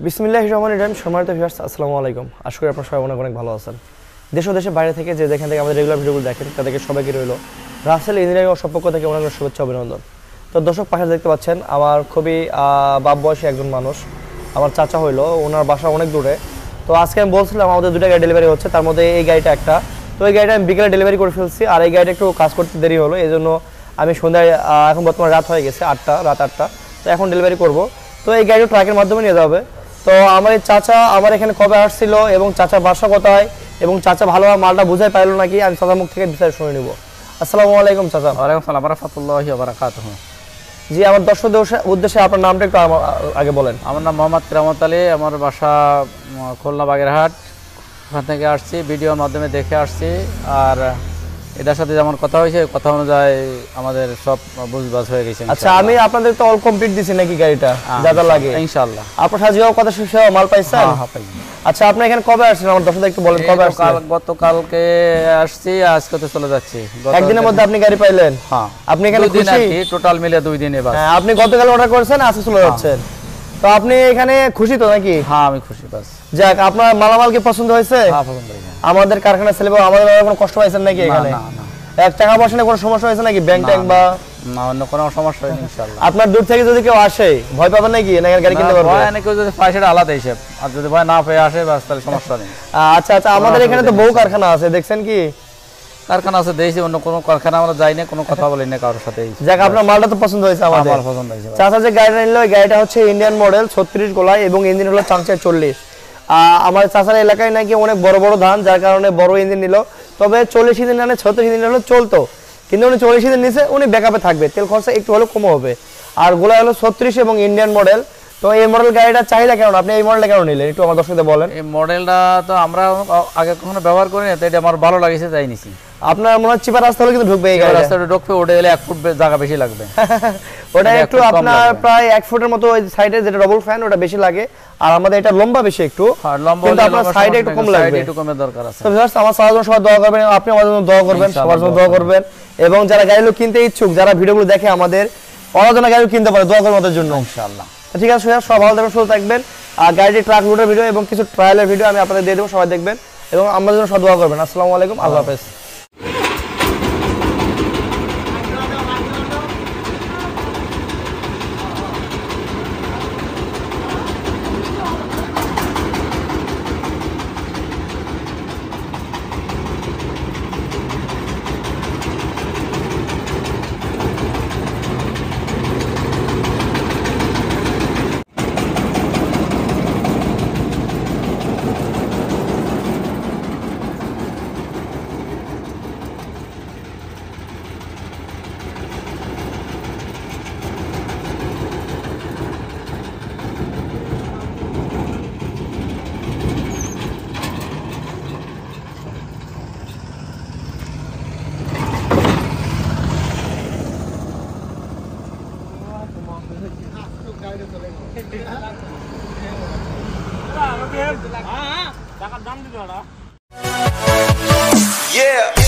বিসমিল্লাহির রহমানির রহিম। সম্মানিত ভিউয়ার্স, আসসালামু আলাইকুম। আশা করি আপনারা সবাই অনেক ভালো আছেন। দেশ ও দেশের বাইরে থেকে যে যেখান থেকে আমাদের রেগুলার ভিডিওগুলো দেখেন তাদেরকে সবাইকে রইল রাসেল ইঞ্জিনিয়ারিং ও পক্ষ থেকে অনেক শুভেচ্ছা অভিনন্দন। তো দর্শক পাশে দেখতে পাচ্ছেন আমার খুবই বাপ বয়সী একজন মানুষ, আমার চাচা হইলো, ওনার বাসা অনেক দূরে। তো আজকে আমি বলছিলাম আমাদের দুটো গাড়ি ডেলিভারি হচ্ছে, তার মধ্যে এই গাড়িটা একটা। তো এই গাড়িটা আমি বিকেলে ডেলিভারি করে ফেলছি, আর এই গাড়িটা একটু কাজ করতে দেরি হলো, এই জন্য আমি সন্ধ্যায় এখন বর্তমানে রাত হয়ে গেছে রাত 8টা, তো এখন ডেলিভারি করব। তো এই গাড়িটা ট্রাকের মাধ্যমে নিয়ে যাবে। তো আমার এই চাচা আমার এখানে কবে আসছিল এবং চাচা বাসা কোথায় এবং চাচা ভালোভাবে মালটা বুঝাই পাইলো নাকি, আমি চাচার মুখ থেকে বিস্তারিত শুনে নিব। আসসালামু আলাইকুম চাচা। ওয়ালাইকুম আসসালাম ওয়া রাহমাতুল্লাহি ওয়া বারাকাতুহু। জি, আমার দর্শকদের উদ্দেশ্যে আপনার নামটা একটু আগে বলেন। আমার নাম মোহাম্মদ কেরামত আলী, আমার বাসা খুলনা বাগেরহাট। ওখান থেকে আসছি, ভিডিওর মাধ্যমে দেখে আসছি, আর এটার সাথে যেমন কথা হয়েছে কথা অনুযায়ী আমাদের সব বুঝবাজ হয়ে গেছে। আচ্ছা, আমি আপনাদের তো অল কমপ্লিট দিছি নাকি গাড়িটা যা যা লাগে? ইনশাআল্লাহ। আপনার সাথে যাওয়া কথা শেষ হওয়া মাল পাইছেন? হ্যাঁ পাইছি। আচ্ছা, আপনি এখানে কবে আসছেন আমার দর্শকদের একটু বলেন কবে আসছেন? গতকালকে আসছি, আজকে তো চলে যাচ্ছি। একদিনের মধ্যে আপনি গাড়ি পাইলেন? হ্যাঁ। আপনি এখানে খুশি? আর কি টোটাল মিলে 2 দিনে বাস। হ্যাঁ, আপনি গতকাল অর্ডার করেছেন, আজকে চলে যাচ্ছেন। তো আপনি এখানে খুশি তো নাকি? হ্যাঁ আমি খুশি বাস। যাক, আপনার মালামাল কি পছন্দ হয়েছে? হ্যাঁ পছন্দ হয়েছে। আমাদের কারখানা ছেলে আমাদের কোনো কষ্ট পাইছেন নাকি এখানে? না না। এক টাকা পয়সা নিয়ে কোনো সমস্যা হয়েছে নাকি ব্যাংক ট্যাঙ্ক বা? না, অন্য কোনো সমস্যা হয়নি ইনশাআল্লাহ। আপনার দূর থেকে যদি কেউ আসে ভয় পাবেন নাকি না গাড়ি কিনতে পারবে? ভয় নাকি যদি পায় সেটা আলাদা হিসাব, আর যদি ভয় না পেয়ে আসে বাস তাহলে সমস্যা নেই। আচ্ছা আচ্ছা, আমাদের এখানে তো বহু কারখানা আছে, দেখছেন কি? কারখানা আছে দেখছি, অন্য কোনো কারখানা আমরা যাই না, কোনো কথা বলি না কারোর সাথে। যাক, আপনার মালটা তো পছন্দ হয়েছে আমাদের। আমার পছন্দ হয়েছে। চাচা যে গাড়িটা নিল, এই গাড়িটা হচ্ছে ইন্ডিয়ান মডেল 36 গোলাই এবং ইঞ্জিন হলো চাংচার 40। আমার চাচার এলাকায় নাকি অনেক বড় বড় ধান, যার কারণে বড় ইঞ্জিন নিল। তবে 40 ইঞ্জিন মানে 36 ইঞ্জিন হলো চলতো, কিন্তু উনি 40 ইঞ্জিন নিচে উনি ব্যাকআপে থাকবে, তেল খরচা একটু হলেও কম হবে। আর গোলা হলো 36 এবং ইন্ডিয়ান মডেল। তো এই মডেল গাড়িটা চাহিদা কেমন? আপনি এই মডেলটা কেন নিলেন একটু আমার দর্শকদের বলেন। এই মডেলটা তো আমরা আগে কখনো ব্যবহার করি না, তো এটা আমার ভালো লাগছে তাই নিছি। আপনার মনে হচ্ছে চিপা রাস্তা হলে কিন্তু ঢুকবে এই গাড়ি। রাস্তাটা ঢুকবে, ওটা গেলে 1 ফুট জায়গা বেশি লাগবে। ওটা একটু আপনার প্রায় 1 ফুটের মতো ওই সাইডে যেটা ডবল ফ্যান ওটা বেশি লাগে, আর আমাদের এটা লম্বা বেশি একটু, কিন্তু আপনার সাইডে একটু কম লাগবে, একটু কমের দরকার আছে। তো ভিউয়ার্স, আমার সবার জন্য সবাই দোয়া করবেন, আপনি আমাদের জন্য দোয়া করবেন, সবার জন্য দোয়া করবেন। এবং যারা গাড়িগুলো কিনতে ইচ্ছুক, যারা ভিডিওগুলো দেখে আমাদের, ওরা যেন গাড়ি কিনতে পারে, দোয়া করবেন ওদের জন্য ইনশাআল্লাহ। ঠিক আছে, সবাই ভালো থাকবেন, সুস্থ থাকবেন। আর গাড়ির ট্রাক লোডের ভিডিও এবং কিছু ট্রায়ালের ভিডিও আমি আপনাদের দিয়ে দেবো, সবাই দেখবেন এবং আমাদের জন্য সব দোয়া করবেন। আসসালামু আলাইকুম, আল্লাহ হাফেজ। Yeah.